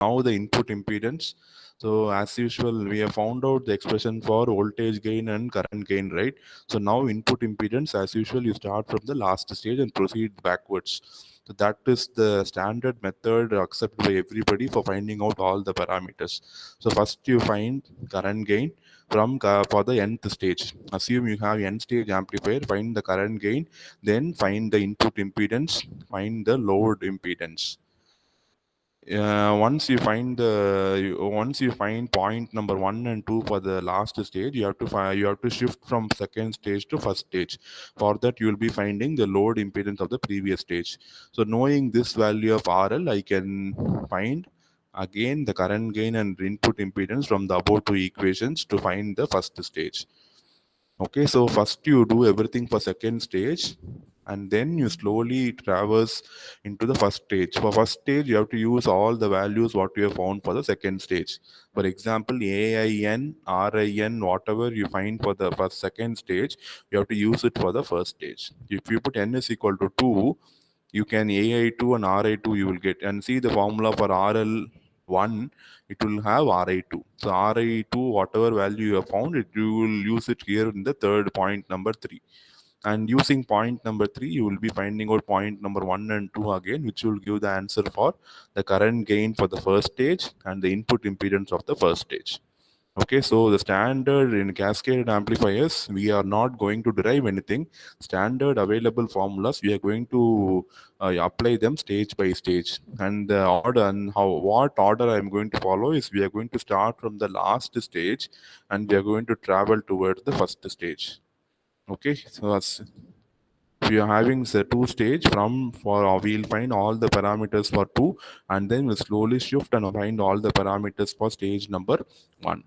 Now the input impedance. So as usual, we have found out the expression for voltage gain and current gain, right? So now input impedance, as usual, you start from the last stage and proceed backwards. So that is the standard method accepted by everybody for finding out all the parameters. So first you find current gain for the nth stage. Assume you have n stage amplifier, find the current gain, then find the input impedance, find the load impedance. Once you find point number 1 and 2 for the last stage, you have to shift from second stage to first stage. For that, you will be finding the load impedance of the previous stage. So knowing this value of RL, I can find again the current gain and input impedance from the above two equations to find the first stage. Okay, so first you do everything for second stage, and then you slowly traverse into the first stage. For first stage, you have to use all the values what you have found for the second stage. For example, AIN, RIN, whatever you find for the first second stage, you have to use it for the first stage. If you put n is equal to 2, you can AI2 and RI2 you will get, and see the formula for RL1, it will have RI2. So RI2, whatever value you have found, you will use it here in the third point number 3. And using point number 3, you will be finding out point number 1 and 2 again, which will give the answer for the current gain for the first stage and the input impedance of the first stage. Okay, so the standard in cascaded amplifiers, we are not going to derive anything. Standard available formulas, we are going to apply them stage by stage. And the order and what order I'm going to follow is we are going to start from the last stage and we are going to travel towards the first stage. Okay, so that's, we are having the two stage from for we'll find all the parameters for 2, and then we'll slowly shift and find all the parameters for stage number 1.